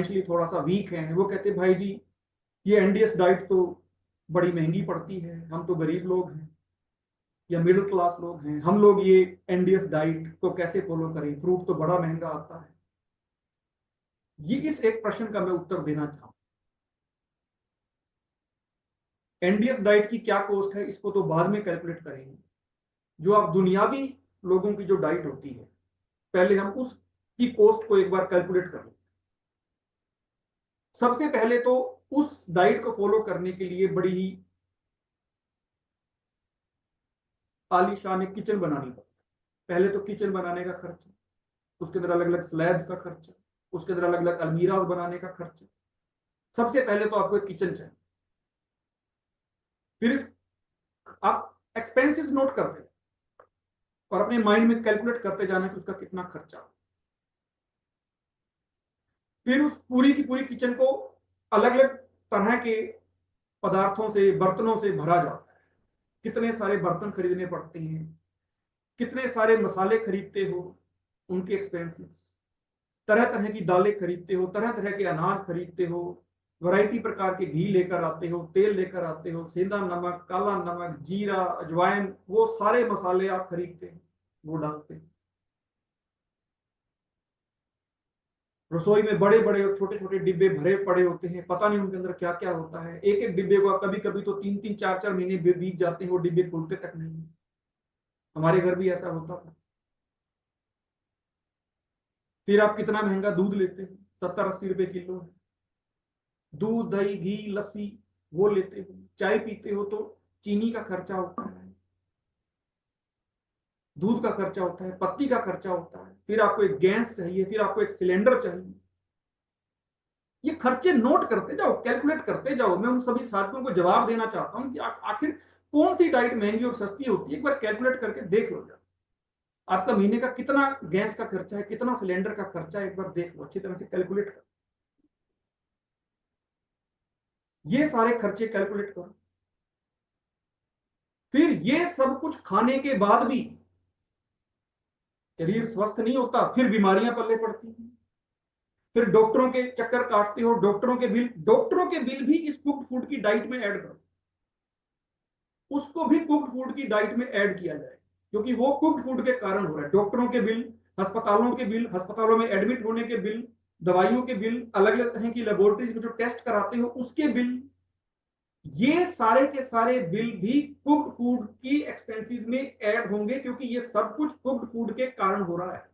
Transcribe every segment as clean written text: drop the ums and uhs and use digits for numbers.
Financially थोड़ा सा week हैं, वो कहते भाई जी ये एनडीएस डाइट तो बड़ी महंगी पड़ती है, हम तो गरीब लोग हैं या मिडिल क्लास लोग हैं, हम लोग ये एनडीएस डाइट को कैसे फॉलो करें, फ्रूट तो बड़ा महंगा आता है। ये इस एक प्रश्न का मैं उत्तर देना चाहूँ। एनडीएस डाइट की क्या कॉस्ट है इसको तो बाद में कैलकुलेट करेंगे। जो आप दुनियावी लोगों की जो डाइट होती है, पहले हम उसकी कॉस्ट को एक बार कैलकुलेट कर लें। सबसे पहले तो उस डाइट को फॉलो करने के लिए बड़ी ही आलीशान एक किचन बनानी पड़ती है। पहले तो किचन बनाने का खर्चा, उसके अंदर अलग अलग स्लैब्स का खर्चा, उसके अंदर अलग अलग अलमीरा बनाने का खर्चा। सबसे पहले तो आपको एक किचन चाहिए। फिर आप एक्सपेंसेस नोट करते हैं और अपने माइंड में कैलकुलेट करते जाना कि उसका कितना खर्चा। फिर उस पूरी की पूरी किचन को अलग अलग तरह के पदार्थों से, बर्तनों से भरा जाता है। कितने सारे बर्तन खरीदने पड़ते हैं, कितने सारे मसाले खरीदते हो, उनके एक्सपेंसेस, तरह तरह की दालें खरीदते हो, तरह तरह के अनाज खरीदते हो, वैरायटी प्रकार के घी लेकर आते हो, तेल लेकर आते हो, सेंधा नमक, काला नमक, जीरा, अजवाइन, वो सारे मसाले आप खरीदते हैं, वो डालते हैं। रसोई में बड़े बड़े और छोटे छोटे डिब्बे भरे पड़े होते हैं, पता नहीं उनके अंदर क्या क्या होता है। एक एक डिब्बे को कभी कभी तो 3 3 4 4 महीने बीत जाते हैं, वो डिब्बे खुलते तक नहीं। हमारे घर भी ऐसा होता था। फिर आप कितना महंगा दूध लेते हो, 70 80 रुपए किलो है। दूध, दही, घी, लस्सी वो लेते हो। चाय पीते हो तो चीनी का खर्चा होता है, दूध का खर्चा होता है, पत्ती का खर्चा होता है। फिर आपको एक गैस चाहिए, फिर आपको एक सिलेंडर चाहिए। ये खर्चे नोट करते जाओ, कैलकुलेट करते जाओ। मैं उन सभी साथियों को जवाब देना चाहता हूं कि आखिर कौन सी डाइट महंगी और सस्ती होती है, एक बार कैलकुलेट करके देख लो। जाओ आपका महीने का कितना गैस का खर्चा है, कितना सिलेंडर का खर्चा है, एक बार देख लो, अच्छी तरह से कैलकुलेट कर। ये सारे खर्चे कैलकुलेट करो। फिर ये सब कुछ खाने के बाद भी शरीर स्वस्थ नहीं होता, फिर बीमारियां पल्ले पड़ती हैं। फिर डॉक्टरों के चक्कर काटते हो, डॉक्टरों के बिल भी इस कुक्ड फूड की डाइट में ऐड करो। उसको भी कुक्ड फूड की डाइट में ऐड किया जाए, क्योंकि वो कुक्ड फूड के कारण हो रहा है। डॉक्टरों के बिल, अस्पतालों के बिल, अस्पतालों में एडमिट होने के बिल, दवाइयों के बिल, अलग अलग तरह की लेबोरेटरीज में जो टेस्ट कराते हो उसके बिल, ये सारे के सारे बिल भी कुक्ड फूड की एक्सपेंसेस में ऐड होंगे, क्योंकि ये सब कुछ कुक्ड फूड के कारण हो रहा है,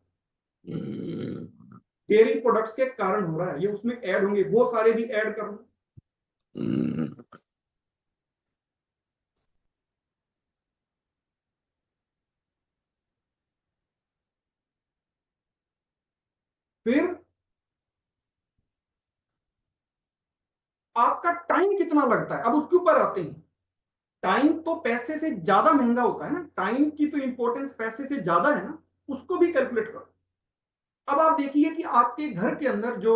डेयरी प्रोडक्ट्स के कारण हो रहा है। ये उसमें ऐड होंगे, वो सारे भी ऐड कर लो। फिर आपका टाइम कितना लगता है, अब उसके ऊपर आते हैं। टाइम तो पैसे से ज्यादा महंगा होता है ना, टाइम की तो इंपॉर्टेंस पैसे से ज्यादा है ना, उसको भी कैलकुलेट करो। अब आप देखिए कि आपके घर के अंदर जो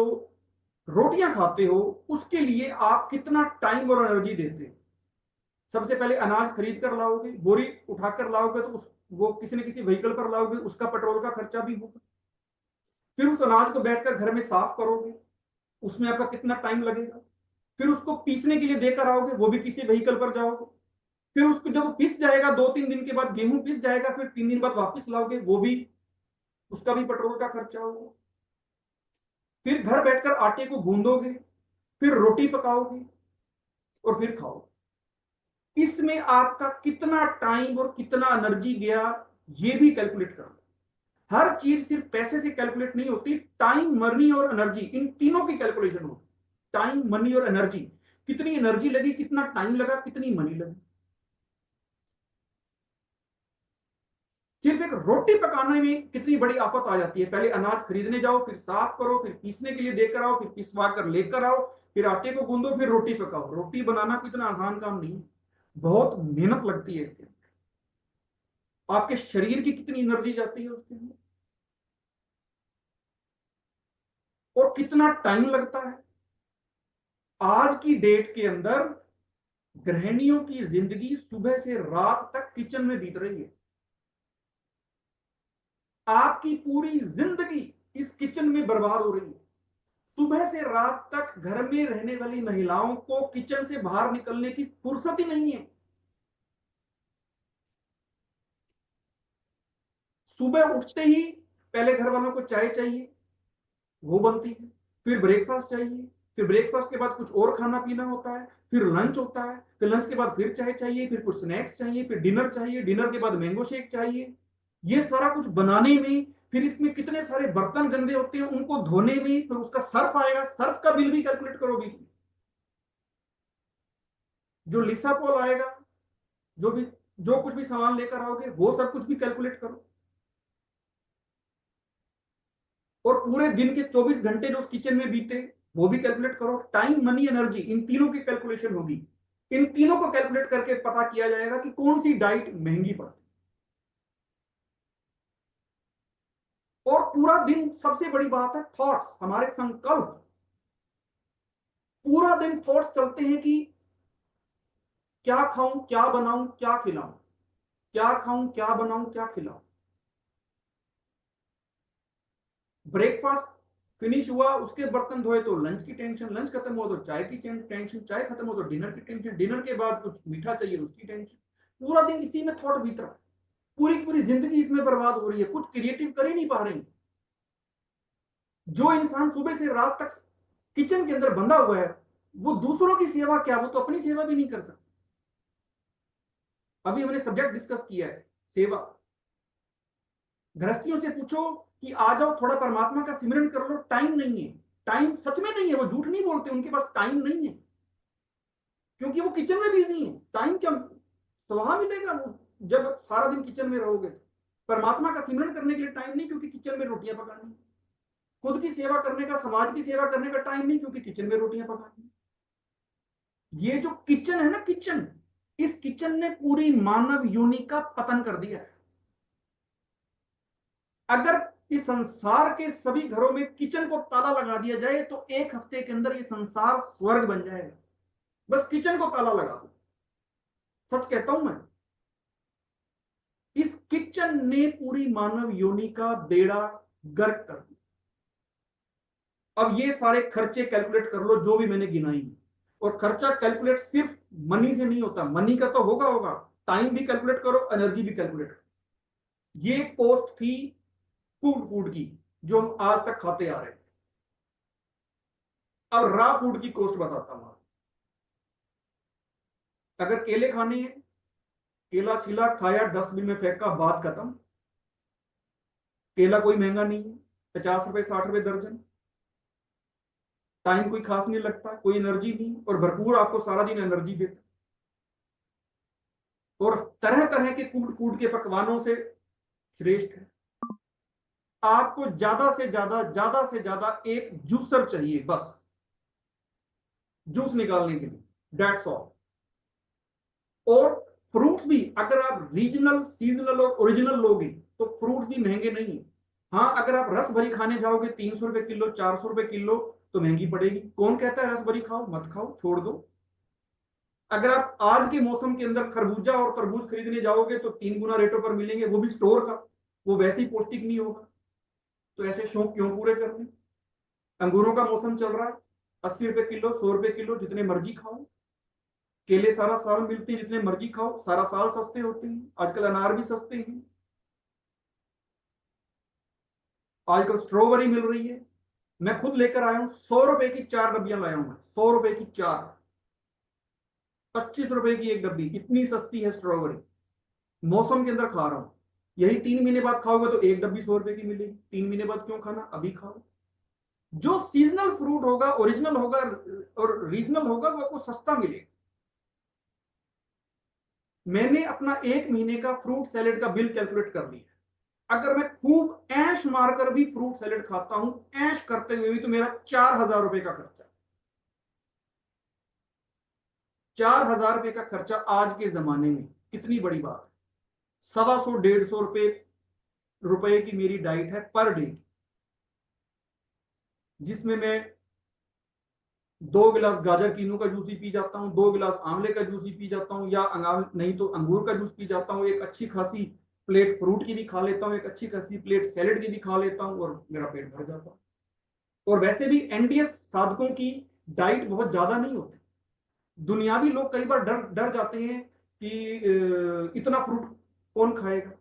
रोटियां खाते हो, उसके लिए आप कितना टाइम और एनर्जी देते हो। सबसे पहले अनाज खरीद कर लाओगे, बोरी उठाकर लाओगे, तो उस वो किसी न किसी व्हीकल पर लाओगे, उसका पेट्रोल का खर्चा भी होगा। फिर उस अनाज को बैठकर घर में साफ करोगे, उसमें आपका कितना टाइम लगेगा। फिर उसको पीसने के लिए देकर आओगे, वो भी किसी व्हीकल पर जाओगे। फिर उसको जब वो पिस जाएगा, 2 3 दिन के बाद गेहूं पिस जाएगा, फिर 3 दिन बाद वापस लाओगे, वो भी, उसका भी पेट्रोल का खर्चा होगा। फिर घर बैठकर आटे को गूंदोगे, फिर रोटी पकाओगे और फिर खाओगे। इसमें आपका कितना टाइम और कितना एनर्जी गया, ये भी कैलकुलेट कर लो। हर चीज सिर्फ पैसे से कैलकुलेट नहीं होती, टाइम, मनी और एनर्जी, इन तीनों की कैलकुलेशन होती। टाइम, मनी और एनर्जी, कितनी एनर्जी लगी, कितना टाइम लगा, कितनी मनी लगी। सिर्फ एक रोटी पकाने में कितनी बड़ी आफत आ जाती है। पहले अनाज खरीदने जाओ, फिर साफ करो, फिर पीसने के लिए देकर आओ, फिर पिसवा कर लेकर आओ, फिर आटे को गूंदो, फिर रोटी पकाओ। रोटी बनाना कोई इतना आसान काम नहीं है, बहुत मेहनत लगती है इसके। आपके शरीर की कितनी एनर्जी जाती है उसके लिए, और कितना टाइम लगता है। आज की डेट के अंदर गृहिणियों की जिंदगी सुबह से रात तक किचन में बीत रही है। आपकी पूरी जिंदगी इस किचन में बर्बाद हो रही है। सुबह से रात तक घर में रहने वाली महिलाओं को किचन से बाहर निकलने की फुर्सत ही नहीं है। सुबह उठते ही पहले घर वालों को चाय चाहिए, वो बनती है, फिर ब्रेकफास्ट चाहिए, फिर ब्रेकफास्ट के बाद कुछ और खाना पीना होता है, फिर लंच होता है, फिर लंच के बाद फिर चाय चाहिए, फिर कुछ स्नैक्स चाहिए, फिर डिनर चाहिए, डिनर के बाद मैंगो शेक चाहिए। ये सारा कुछ बनाने में, फिर इसमें कितने सारे बर्तन गंदे होते हैं उनको धोने में, फिर उसका सर्फ आएगा, सर्फ का बिल भी कैलकुलेट करो बीच में, जो लिसापोल आएगा, जो भी, जो कुछ भी सामान लेकर आओगे वो सब कुछ भी कैलकुलेट करो, और पूरे दिन के 24 घंटे जो उस किचन में बीते वो भी कैलकुलेट करो। टाइम, मनी, एनर्जी, इन तीनों की कैलकुलेशन होगी। इन तीनों को कैलकुलेट करके पता किया जाएगा कि कौन सी डाइट महंगी पड़ती। और पूरा दिन, सबसे बड़ी बात है थॉट्स, हमारे संकल्प, पूरा दिन थॉट्स चलते हैं कि क्या खाऊं, क्या बनाऊं, क्या खिलाऊं, क्या खाऊं, क्या बनाऊं, क्या खिलाऊं। ब्रेकफास्ट फिनिश हुआ, उसके बर्तन धोए तो लंच की टेंशन, लंच खत्म हुआ तो चाय की टेंशन, चाय खत्म हो तो डिनर की टेंशन, डिनर के बाद कुछ मीठा चाहिए उसकी टेंशन। पूरा दिन इसी में थॉट बीत रहा है, पूरी पूरी जिंदगी इसमें बर्बाद हो रही है, कुछ क्रिएटिव कर ही नहीं पा रहे हैं। जो इंसान सुबह से रात तक किचन के अंदर बंधा हुआ है, वो दूसरों की सेवा क्या, वो तो अपनी सेवा भी नहीं कर सकता। अभी हमने सब्जेक्ट डिस्कस किया है, सेवा। गृहस्थियों से पूछो कि आ जाओ थोड़ा परमात्मा का सिमरन कर लो, टाइम नहीं है। टाइम सच में नहीं है, वो झूठ नहीं बोलते, उनके पास टाइम नहीं है, क्योंकि वो किचन में बिजी हैं। टाइम क्या वहां मिलेगा वो, जब सारा दिन किचन में रहोगे तो। परमात्मा का सिमरन करने के लिए टाइम नहीं, क्योंकि किचन में रोटियां पकानी। खुद की सेवा करने का, समाज की सेवा करने का टाइम नहीं, क्योंकि किचन में रोटियां पकानी। ये जो किचन है ना, किचन, इस किचन ने पूरी मानव योनि का पतन कर दिया है। अगर इस संसार के सभी घरों में किचन को ताला लगा दिया जाए तो एक हफ्ते के अंदर ये संसार स्वर्ग बन जाएगा। बस किचन को ताला लगा दो, सच कहता हूं मैं। इस किचन ने पूरी मानव योनि का बेड़ा गर्क कर दिया। अब ये सारे खर्चे कैलकुलेट कर लो जो भी मैंने गिनाई है। और खर्चा कैलकुलेट सिर्फ मनी से नहीं होता, मनी का तो होगा होगा, टाइम भी कैलकुलेट करो, एनर्जी भी कैलकुलेट करो। ये कॉस्ट थी फूड की, जो हम आज तक खाते आ रहे हैं। अब रॉ फूड की कॉस्ट बताता हूं। अगर केले खाने हैं, केला छिला, खाया, डस्टबिन में फेंका, बात खत्म। केला कोई महंगा नहीं है, 50 रुपए 60 रुपए दर्जन। टाइम कोई खास नहीं लगता, कोई एनर्जी नहीं, और भरपूर आपको सारा दिन एनर्जी देता। और तरह तरह के फूड के पकवानों से श्रेष्ठ है। आपको ज्यादा से ज्यादा एक जूसर चाहिए, बस जूस निकालने के लिए, डेट्स ऑल। और फ्रूट्स भी अगर आप रीजनल, सीजनल और ओरिजिनल लोगे तो फ्रूट्स भी महंगे नहीं है। हाँ, अगर आप रस भरी खाने जाओगे 300 रुपए किलो, 400 रुपए किलो, तो महंगी पड़ेगी। कौन कहता है रस भरी खाओ, मत खाओ, छोड़ दो। अगर आप आज के मौसम के अंदर खरबूजा और तरबूज खरीदने जाओगे तो 3 गुना रेटों पर मिलेंगे, वो भी स्टोर का, वो वैसे ही पौष्टिक नहीं होगा। तो ऐसे शौक क्यों पूरे करने। अंगूरों का मौसम चल रहा है, 80 रुपए किलो, 100 रुपए किलो, जितने मर्जी खाओ। केले सारा साल मिलते हैं, जितने मर्जी खाओ, सारा साल सस्ते होते हैं। आजकल अनार भी सस्ते हैं। आजकल स्ट्रॉबेरी मिल रही है। मैं खुद लेकर आया हूं, 100 रुपए की 4 डब्बियां लाया हूं मैं, 100 रुपए की 4, 25 रुपए की एक डब्बी, इतनी सस्ती है स्ट्रॉबेरी। मौसम के अंदर खा रहा हूं। यही 3 महीने बाद खाओगे तो एक डब्बी 100 रुपए की मिलेगी। 3 महीने बाद क्यों खाना, अभी खाओ। जो सीजनल फ्रूट होगा, ओरिजिनल होगा और रीजनल होगा, वो आपको सस्ता मिलेगा। मैंने अपना 1 महीने का फ्रूट सैलेड का बिल कैलकुलेट कर लिया। अगर मैं खूब ऐश मारकर भी फ्रूट सैलेड खाता हूं, ऐश करते हुए भी, तो मेरा 4,000 रुपए का खर्चा। 4,000 रुपए का खर्चा आज के जमाने में कितनी बड़ी बात है। 125 150 रुपए की मेरी डाइट है पर डे, जिसमें मैं 2 गिलास गाजर कीनू का जूस ही पी जाता हूँ, 2 गिलास आंवले का जूस ही पी जाता हूँ, या नहीं तो अंगूर का जूस पी जाता हूँ, एक अच्छी खासी प्लेट फ्रूट की भी खा लेता हूँ, एक अच्छी खासी प्लेट सैलेड की भी खा लेता हूँ, और मेरा पेट भर जाता है। और वैसे भी एनडीएस साधकों की डाइट बहुत ज्यादा नहीं होती। दुनियावी लोग कई बार डर डर जाते हैं कि इतना फ्रूट कौन खाएगा।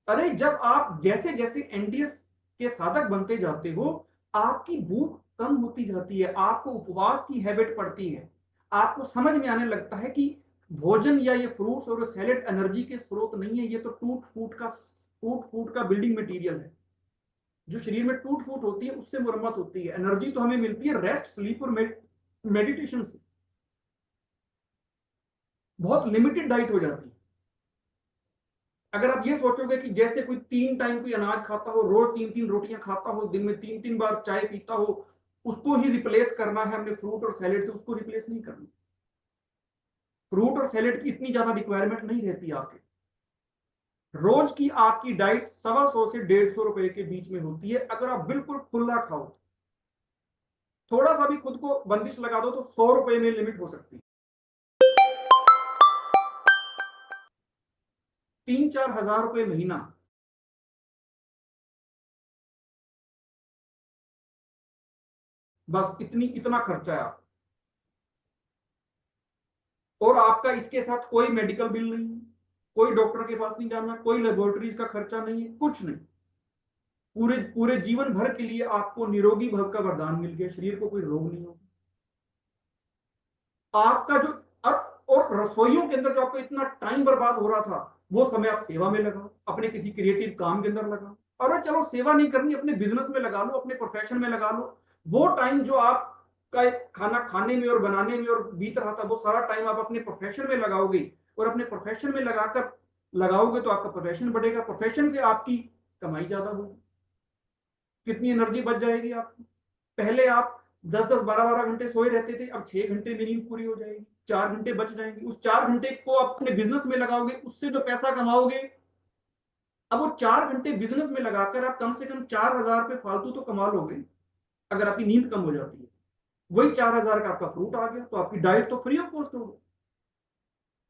अरे जब आप जैसे जैसे एनडीएस के साधक बनते जाते हो, आपकी भूख कम होती जाती है, आपको उपवास की हैबिट पड़ती है, आपको समझ में आने लगता है कि भोजन या ये फ्रूट्स और सैलेड एनर्जी के स्रोत नहीं है, ये तो टूट फूट का बिल्डिंग मटेरियल है। जो शरीर में टूट फूट होती है उससे मुरम्मत होती है। एनर्जी तो हमें मिलती है रेस्ट, स्लीप और मेडिटेशन से। बहुत लिमिटेड डाइट हो जाती है। अगर आप ये सोचोगे कि जैसे कोई 3 टाइम कोई अनाज खाता हो, रोज 3 3 रोटियां खाता हो, दिन में 3 3 बार चाय पीता हो, उसको ही रिप्लेस करना है हमने फ्रूट और सैलेड से, उसको रिप्लेस नहीं करना। फ्रूट और सैलेड की इतनी ज्यादा रिक्वायरमेंट नहीं रहती आपके। रोज की आपकी डाइट 125 से 150 रुपए के बीच में होती है। अगर आप बिल्कुल खुला खाओ, थोड़ा सा भी खुद को बंदिश लगा दो, तो 100 रुपए में लिमिट हो सकती है। 3 4 हजार रुपए महीना, बस इतना खर्चा है आप। और आपका इसके साथ कोई मेडिकल बिल नहीं है, कोई डॉक्टर के पास नहीं जाना, कोई लेबोरेटरीज का खर्चा नहीं है, कुछ नहीं। पूरे पूरे जीवन भर के लिए आपको निरोगी भव का वरदान मिल गया, शरीर को कोई रोग नहीं होगा। आपका जो और, और रसोइयों के अंदर जो आपका इतना टाइम बर्बाद हो रहा था, वो समय आप सेवा में लगाओ, अपने किसी क्रिएटिव काम के अंदर लगाओ। और चलो सेवा नहीं करनी, अपने बिजनेस में लगा लो, अपने प्रोफेशन में लगा लो। वो टाइम जो आपका खाना खाने में और बनाने में और बीत रहा था, वो सारा टाइम आप अपने प्रोफेशन में लगाओगे। और अपने प्रोफेशन में लगाओगे तो आपका प्रोफेशन बढ़ेगा, प्रोफेशन से आपकी कमाई ज्यादा होगी। कितनी एनर्जी बच जाएगी आपकी। पहले आप 10 10 12 12 घंटे सोए रहते थे, अब 6 घंटे में नींद पूरी हो जाएगी, 4 घंटे बच जाएंगे। उस 4 घंटे को अपने बिजनेस में लगाओगे, उससे जो पैसा कमाओगे, अब वो 4 घंटे बिजनेस में लगाकर आप कम से कम 4 हजार रुपये फालतू तो कमा लोगे। अगर आपकी नींद कम हो जाती है, वही 4 हजार का आपका फ्रूट आ गया, तो आपकी डाइट तो फ्री ऑफ कॉस्ट होगी।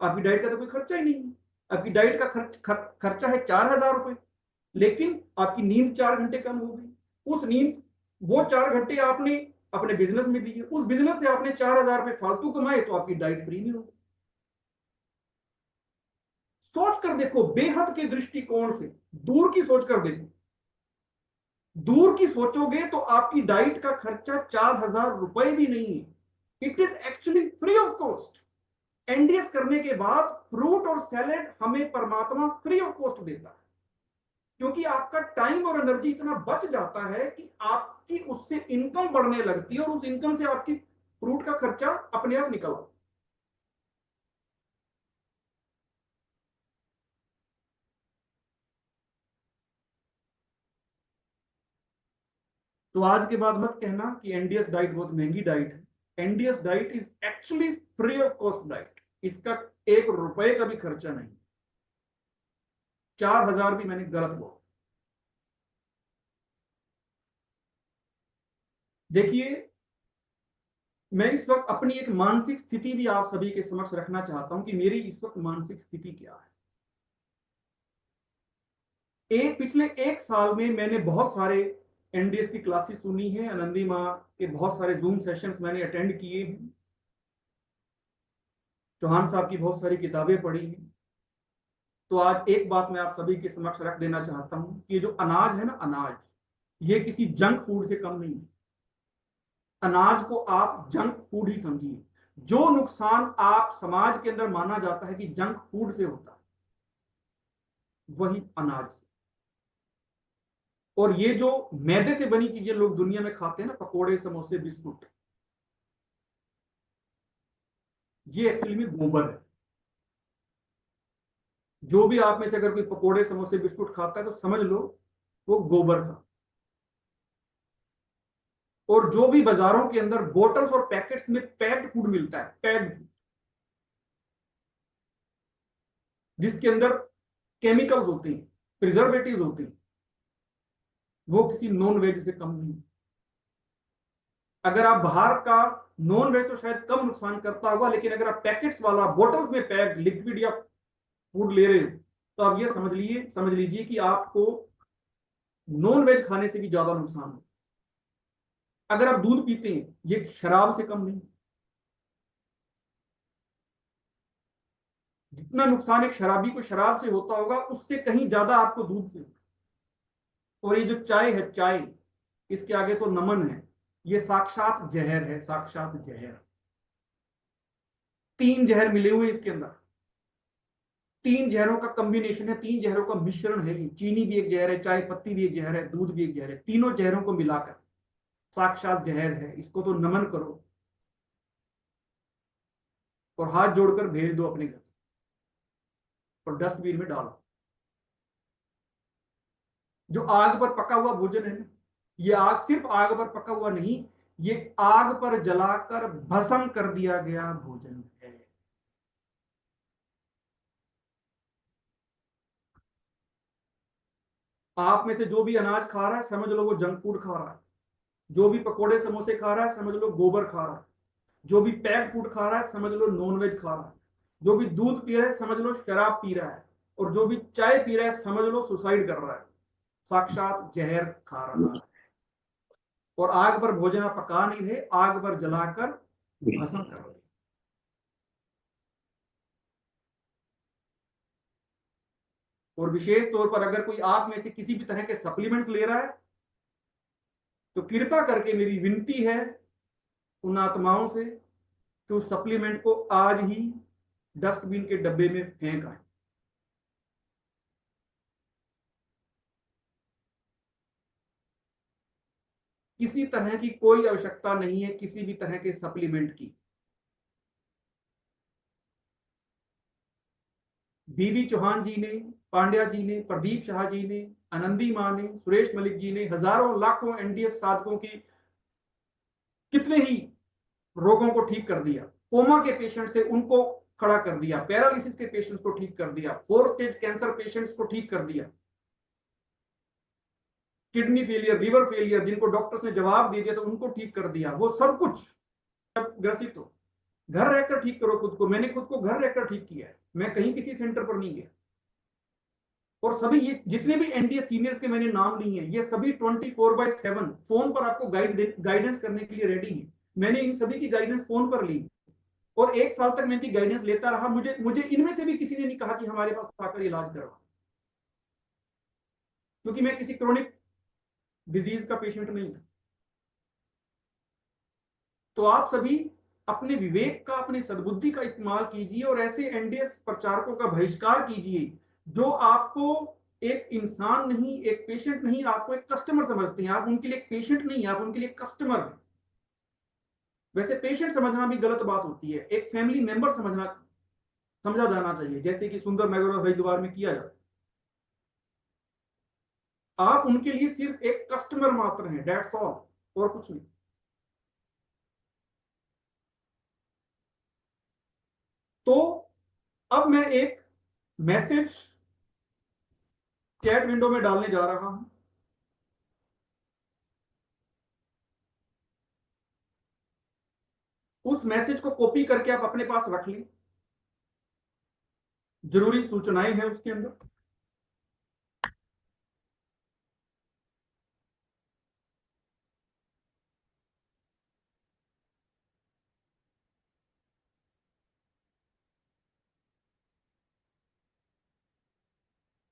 आपकी डाइट का तो कोई खर्चा ही नहीं है। आपकी डाइट का खर्चा है 4 हजार रुपये, लेकिन आपकी नींद 4 घंटे कम हो गई। उस नींद वो 4 घंटे आपने अपने बिजनेस में दिए, उस बिजनेस से आपने 4 हजार रुपये फालतू कमाए, तो आपकी डाइट फ्री में होगी। सोच कर देखो, बेहद के दृष्टिकोण से दूर की सोच कर देखो। दूर की सोचोगे तो आपकी डाइट का खर्चा 4 हजार रुपए भी नहीं है। It is actually free of cost. NDS करने के बाद फ्रूट और सैलेड हमें परमात्मा फ्री ऑफ कॉस्ट देता है, क्योंकि आपका टाइम और एनर्जी इतना बच जाता है कि आपकी उससे इनकम बढ़ने लगती है, और उस इनकम से आपकी फ्रूट का खर्चा अपने आप निकल आता। तो आज के बाद मत कहना कि एनडीएस डाइट बहुत महंगी डाइट है। NDS diet is actually free of cost diet. इसका 1 रुपए का भी खर्चा नहीं। 4 हजार भी मैंने गलत बोला। देखिए, मैं इस वक्त अपनी एक मानसिक स्थिति भी आप सभी के समक्ष रखना चाहता हूं कि मेरी इस वक्त मानसिक स्थिति क्या है। पिछले 1 साल में मैंने बहुत सारे एनडीएस की क्लासेस सुनी है, आनंदी माँ के बहुत सारे जूम सेशंस मैंने अटेंड किए हैं, चौहान साहब की बहुत सारी किताबें पढ़ी हैं। तो आज एक बात मैं आप सभी के समक्ष रख देना चाहता हूं कि ये जो अनाज है ना, अनाज, ये किसी जंक फूड से कम नहीं है। अनाज को आप जंक फूड ही समझिए। जो नुकसान आप समाज के अंदर माना जाता है कि जंक फूड से होता है, वही अनाज से। और ये जो मैदे से बनी चीजें लोग दुनिया में खाते हैं ना, पकोड़े, समोसे, बिस्कुट, ये एक्चुअली में गोबर है। जो भी आप में से अगर कोई पकोड़े, समोसे, बिस्कुट खाता है, तो समझ लो वो गोबर का। और जो भी बाजारों के अंदर बोटल्स और पैकेट्स में पैक्ड फूड मिलता है, पैक्ड फूड, जिसके अंदर केमिकल्स होते हैं, प्रिजर्वेटिव्स होते हैं, वो किसी नॉन वेज से कम नहीं। अगर आप बाहर का नॉन वेज तो शायद कम नुकसान करता होगा, लेकिन अगर आप पैकेट्स वाला, बोटल्स में पैक्ड लिक्विड या फूड ले रहे हो, तो आप ये समझ लीजिए कि आपको नॉन वेज खाने से भी ज्यादा नुकसान हो। अगर आप दूध पीते हैं, ये शराब से कम नहीं। जितना नुकसान एक शराबी को शराब से होता होगा, उससे कहीं ज्यादा आपको दूध से। और ये जो चाय है, चाय, इसके आगे तो नमन है, ये साक्षात जहर है, साक्षात जहर। 3 जहर मिले हुए इसके अंदर, 3 जहरों का कॉम्बिनेशन है, 3 जहरों का मिश्रण है ये। चीनी भी एक जहर है, चाय पत्ती भी एक जहर है, दूध भी एक जहर है। तीनों जहरों को मिलाकर साक्षात जहर है। इसको तो नमन करो और हाथ जोड़कर भेज दो अपने घर, और डस्टबिन में डालो। जो आग पर पका हुआ भोजन है ना, ये आग सिर्फ आग पर पका हुआ नहीं, ये आग पर जलाकर भस्म कर दिया गया भोजन है। आप में से जो भी अनाज खा रहा है, समझ लो वो जंक फूड खा रहा है। जो भी पकोड़े समोसे खा रहा है, समझ लो गोबर खा रहा है। जो भी पैक्ड फूड खा रहा है, समझ लो नॉनवेज खा रहा है। जो भी दूध पी रहा है, समझ लो शराब पी रहा है। और जो भी चाय पी रहा है, समझ लो सुसाइड कर रहा है। साक्षात जहर खा रहा है। और आग पर भोजन आप पका नहीं रहे, आग पर जलाकर भस्म कर रहे। और विशेष तौर पर अगर कोई आप में से किसी भी तरह के सप्लीमेंट्स ले रहा है, तो कृपा करके मेरी विनती है उन आत्माओं से कि उस सप्लीमेंट को आज ही डस्टबिन के डब्बे में फेंक आए। किसी तरह की कोई आवश्यकता नहीं है किसी भी तरह के सप्लीमेंट की। बीबी चौहान जी ने, पांड्या जी ने, प्रदीप शाह जी ने, आनंदी मां ने, सुरेश मलिक जी ने हजारों लाखों एनडीएस साधकों की कितने ही रोगों को ठीक कर दिया। कोमा के पेशेंट्स थे, उनको खड़ा कर दिया। पैरालिसिस के पेशेंट्स को ठीक कर दिया। 4 स्टेज कैंसर पेशेंट्स को ठीक कर दिया। किडनी फेलियर, लिवर फेलियर, जिनको डॉक्टर्स ने जवाब दे दिया तो उनको ठीक कर दिया। वो सब कुछ ग्रसित हो, घर रहकर ठीक करो खुद को। मैंने खुद को घर रहकर ठीक किया है, मैं कहीं किसी सेंटर पर नहीं गया। और सभी ये जितने भी एनडीए सीनियर्स के मैंने नाम लिए हैं, ये सभी 24/7 फोन पर आपको गाइडेंस करने के लिए रेडी हैं। मैंने इन सभी की गाइडेंस फोन पर ली, और 1 साल तक मैं इनकी गाइडेंस लेता रहा। मुझे मुझे इनमें से भी किसी ने नहीं कहा कि हमारे पास आकर इलाज करवा, क्योंकि मैं किसी क्रोनिक डिजीज का पेशेंट नहीं था। तो आप सभी अपने विवेक का, अपनी सद्बुद्धि का इस्तेमाल कीजिए और ऐसे एनडीएस प्रचारकों का बहिष्कार कीजिए जो आपको एक इंसान नहीं, एक पेशेंट नहीं, आपको एक कस्टमर समझते हैं। आप उनके लिए एक पेशेंट नहीं, आप उनके लिए कस्टमर हैं। वैसे पेशेंट समझना भी गलत बात होती है, एक फैमिली मेंबर समझा जाना चाहिए, जैसे कि सुंदर नगर और हरिद्वार में किया जाता है। आप उनके लिए सिर्फ एक कस्टमर मात्र हैं, दैट्स ऑल, और कुछ नहीं। तो अब मैं एक मैसेज चैट विंडो में डालने जा रहा हूं। उस मैसेज को कॉपी करके आप अपने पास रख लें। जरूरी सूचनाएं हैं उसके अंदर।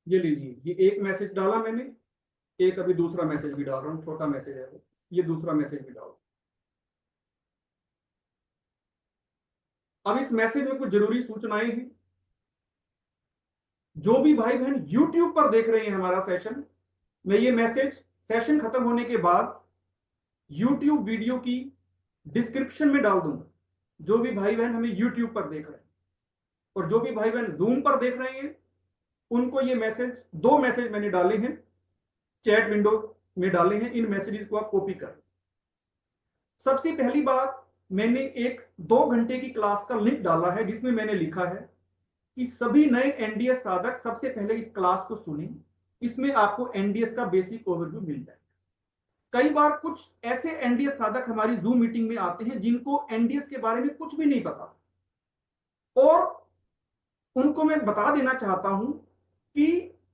ये लीजिए, ये एक मैसेज डाला मैंने, एक अभी दूसरा मैसेज भी डाल रहा हूं, छोटा मैसेज है वो। ये दूसरा मैसेज भी डालो। अब इस मैसेज में कुछ जरूरी सूचनाएं हैं। जो भी भाई बहन YouTube पर देख रहे हैं हमारा सेशन, मैं ये मैसेज सेशन खत्म होने के बाद YouTube वीडियो की डिस्क्रिप्शन में डाल दूंगा। जो भी भाई बहन हमें YouTube पर देख रहे हैं, और जो भी भाई बहन Zoom पर देख रहे हैं, उनको ये मैसेज, 2 मैसेज मैंने डाले हैं, चैट विंडो में डाले हैं। इन मैसेजेस को आप कॉपी कर। सबसे पहली बात, मैंने एक 2 घंटे की क्लास का लिंक डाला है, जिसमें मैंने लिखा है कि सभी नए एनडीएस साधक सबसे पहले इस क्लास को सुने। इसमें आपको एनडीएस का बेसिक ओवरव्यू मिल जाए। कई बार कुछ ऐसे एनडीएस साधक हमारी जूम मीटिंग में आते हैं जिनको एनडीएस के बारे में कुछ भी नहीं पता, और उनको मैं बता देना चाहता हूं कि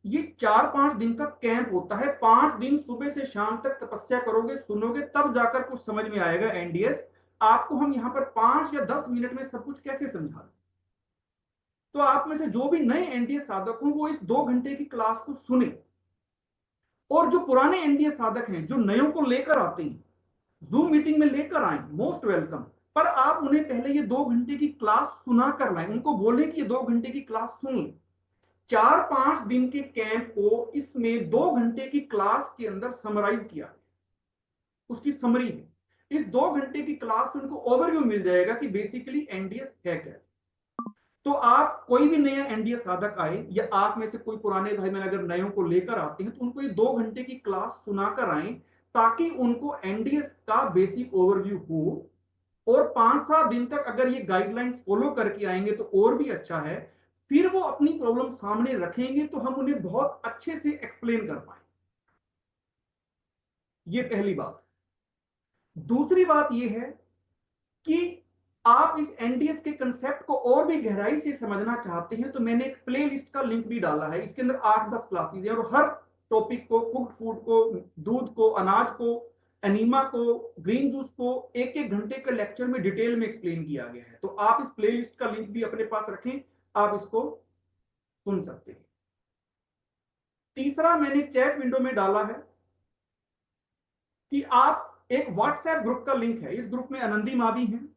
ये 4-5 दिन का कैंप होता है। 5 दिन सुबह से शाम तक तपस्या करोगे, सुनोगे, तब जाकर कुछ समझ में आएगा एनडीएस। आपको हम यहां पर 5 या 10 मिनट में सब कुछ कैसे समझा दें। तो आप में से जो भी नए एनडीए साधक हों वो इस 2 घंटे की क्लास को सुने, और जो पुराने एनडीए साधक हैं जो नयों को लेकर आते हैं जूम मीटिंग में लेकर आए, मोस्ट वेलकम। पर आप उन्हें पहले ये 2 घंटे की क्लास सुना कर लाएं, उनको बोले कि ये 2 घंटे की क्लास सुन लें। 4-5 दिन के कैंप को इसमें 2 घंटे की क्लास के अंदर समराइज किया, उसकी समरी है। इस 2 घंटे की क्लास से उनको ओवरव्यू मिल जाएगा कि बेसिकली एनडीएस है क्या। तो आप कोई भी नया एनडीए साधक आए या आप में से कोई पुराने भाई बहन अगर नयों को लेकर आते हैं तो उनको ये 2 घंटे की क्लास सुनाकर आए, ताकि उनको एनडीएस का बेसिक ओवरव्यू हो। और 5-7 दिन तक अगर ये गाइडलाइंस फॉलो करके आएंगे तो और भी अच्छा है। फिर वो अपनी प्रॉब्लम सामने रखेंगे तो हम उन्हें बहुत अच्छे से एक्सप्लेन कर पाए। ये पहली बात। दूसरी बात ये है कि आप इस एनडीएस के कंसेप्ट को और भी गहराई से समझना चाहते हैं तो मैंने एक प्ले लिस्ट का लिंक भी डाला है। इसके अंदर 8-10 क्लासेस हैं और हर टॉपिक को, कुक्ड फूड को, दूध को, अनाज को, एनीमा को, ग्रीन जूस को एक एक घंटे के लेक्चर में डिटेल में एक्सप्लेन किया गया है। तो आप इस प्ले लिस्ट का लिंक भी अपने पास रखें, आप इसको सुन सकते हैं। तीसरा मैंने चैट विंडो में डाला है कि आप एक व्हाट्सएप ग्रुप का लिंक है, इस ग्रुप में आनंदी माँ भी हैं।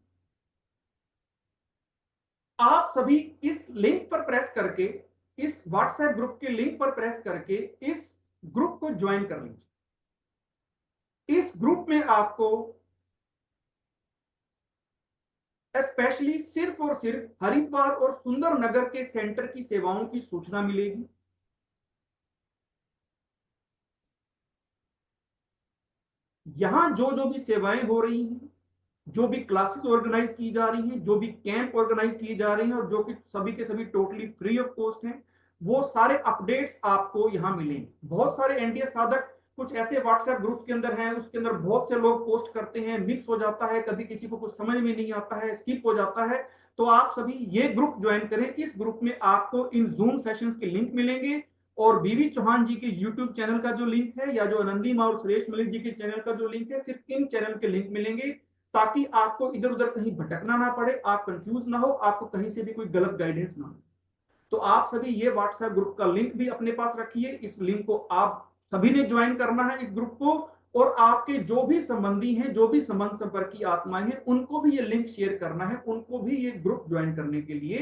आप सभी इस लिंक पर प्रेस करके, इस व्हाट्सएप ग्रुप के लिंक पर प्रेस करके इस ग्रुप को ज्वाइन कर लीजिए। इस ग्रुप में आपको स्पेशली सिर्फ और सिर्फ हरिद्वार और सुंदरनगर के सेंटर की सेवाओं की सूचना मिलेगी। यहां जो जो भी सेवाएं हो रही हैं, जो भी क्लासेस ऑर्गेनाइज की जा रही हैं, जो भी कैंप ऑर्गेनाइज किए जा रहे हैं और जो कि सभी के सभी टोटली फ्री ऑफ कॉस्ट हैं, वो सारे अपडेट्स आपको यहां मिलेंगे। बहुत सारे एनडीए साधक कुछ ऐसे व्हाट्सएप ग्रुप्स के अंदर हैं, उसके अंदर बहुत से लोग पोस्ट करते हैं, मिक्स हो जाता है, कभी किसी को कुछ समझ में नहीं आता है, स्किप हो जाता है। तो आप सभी ये ग्रुप ज्वाइन करें। इस ग्रुप में आपको इन जूम सेशंस के लिंक मिलेंगे और बीवी चौहान जी के यूट्यूब चैनल का जो लिंक है या जो आनंदी माँ और सुरेश मलिक जी के चैनल का जो लिंक है, सिर्फ इन चैनल के लिंक मिलेंगे, ताकि आपको इधर उधर कहीं भटकना ना पड़े, आप कंफ्यूज ना हो, आपको कहीं से भी कोई गलत गाइडेंस ना हो। तो आप सभी ये व्हाट्सएप ग्रुप का लिंक भी अपने पास रखिए। इस लिंक को आप सभी ने ज्वाइन करना है, इस ग्रुप को। और आपके जो भी संबंधी हैं, जो भी संबंध संपर्क की आत्माएं हैं, उनको भी ये लिंक शेयर करना है, उनको भी ये ग्रुप ज्वाइन करने के लिए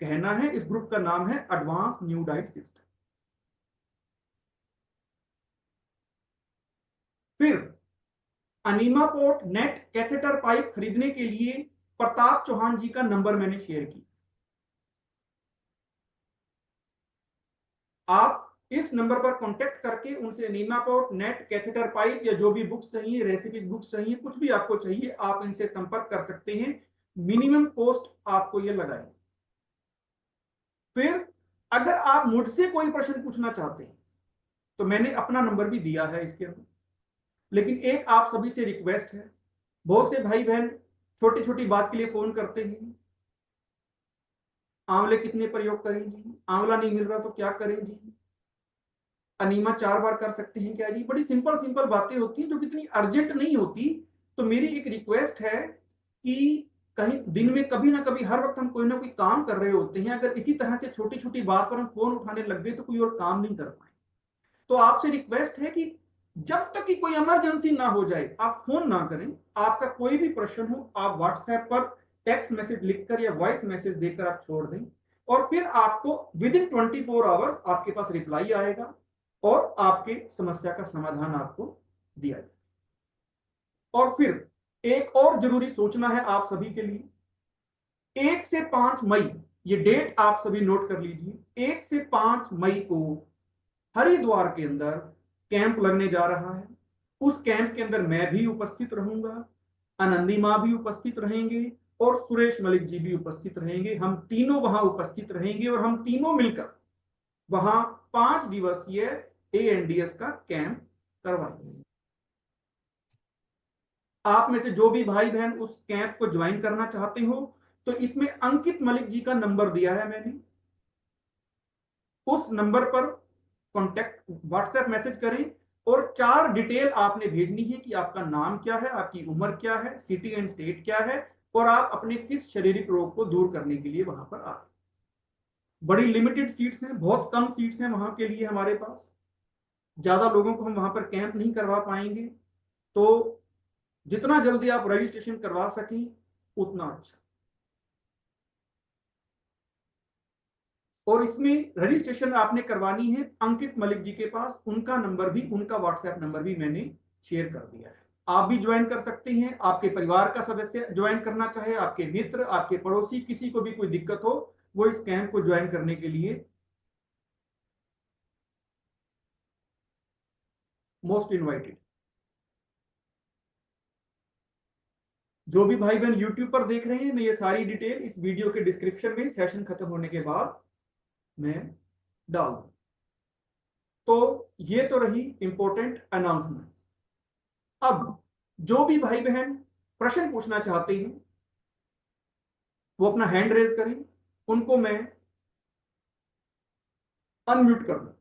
कहना है। इस ग्रुप का नाम है एडवांस न्यू डाइट सिस्टम। फिर enema port net catheter pipe खरीदने के लिए प्रताप चौहान जी का नंबर मैंने शेयर किया। आप इस नंबर पर कांटेक्ट करके उनसे enema port net catheter pipe या जो भी बुक्स चाहिए, रेसिपीज बुक्स चाहिए, कुछ भी आपको चाहिए, आप इनसे संपर्क कर सकते हैं। मिनिमम कॉस्ट आपको ये लगाए। फिर अगर आप मुझसे कोई प्रश्न पूछना चाहते हैं तो मैंने अपना नंबर भी दिया है इसके अंदर। लेकिन एक आप सभी से रिक्वेस्ट है, बहुत से भाई बहन छोटी छोटी बात के लिए फोन करते हैं, आंवले कितने प्रयोग करें जी, आंवला नहीं मिल रहा तो क्या करें जी, अनीमा 4 बार कर सकते हैं क्या जी। बड़ी सिंपल सिंपल बातें होती हैं जो कितनी अर्जेंट नहीं होती। तो मेरी एक रिक्वेस्ट है कि कहीं दिन में कभी ना कभी, हर वक्त हम कोई ना कोई काम कर रहे होते हैं, अगर इसी तरह से छोटी छोटी बात पर हम फोन उठाने लग गए तो कोई और काम नहीं कर पाए। तो आपसे रिक्वेस्ट है कि जब तक कि कोई इमरजेंसी ना हो जाए आप फोन ना करें। आपका कोई भी प्रश्न हो आप व्हाट्सएप पर टेक्स्ट मैसेज लिखकर या वॉइस मैसेज देकर आप छोड़ दें, और फिर आपको विद इन 24 आवर्स आपके पास रिप्लाई आएगा और आपके समस्या का समाधान आपको दिया जाए। और फिर एक और जरूरी सूचना है आप सभी के लिए, 1 से 5 मई, ये डेट आप सभी नोट कर लीजिए, 1 से 5 मई को हरिद्वार के अंदर कैंप लगने जा रहा है। उस कैंप के अंदर मैं भी उपस्थित रहूंगा, आनंदी माँ भी उपस्थित रहेंगे और सुरेश मलिक जी भी उपस्थित रहेंगे। हम तीनों वहां उपस्थित रहेंगे और हम तीनों मिलकर वहां 5 दिवसीय एएनडीएस का कैंप करवाएंगे। आप में से जो भी भाई बहन उस कैंप को ज्वाइन करना चाहते हो तो इसमें अंकित मलिक जी का नंबर दिया है मैंने, उस नंबर पर कॉन्टेक्ट व्हाट्सएप मैसेज करें और 4 डिटेल आपने भेजनी है कि आपका नाम क्या है, आपकी उम्र क्या है, सिटी एंड स्टेट क्या है और आप अपने किस शारीरिक रोग को दूर करने के लिए वहां पर आ रहे। बड़ी लिमिटेड सीट्स हैं, बहुत कम सीट्स हैं वहां के लिए हमारे पास, ज्यादा लोगों को हम वहां पर कैंप नहीं करवा पाएंगे। तो जितना जल्दी आप रजिस्ट्रेशन करवा सकें उतना अच्छा। और इसमें रजिस्ट्रेशन आपने करवानी है अंकित मलिक जी के पास, उनका नंबर भी, उनका व्हाट्सएप नंबर भी मैंने शेयर कर दिया है। आप भी ज्वाइन कर सकते हैं, आपके परिवार का सदस्य ज्वाइन करना चाहे, आपके मित्र, आपके पड़ोसी, किसी को भी कोई दिक्कत हो, वो इस कैंप को ज्वाइन करने के लिए मोस्ट इनवाइटेड। जो भी भाई बहन यूट्यूब पर देख रहे हैं, मैं ये सारी डिटेल इस वीडियो के डिस्क्रिप्शन में सेशन खत्म होने के बाद मैं डाल दूं। तो ये तो रही इंपॉर्टेंट अनाउंसमेंट। अब जो भी भाई बहन प्रश्न पूछना चाहते हैं वो अपना हैंड रेज करें, उनको मैं अनम्यूट कर दूं।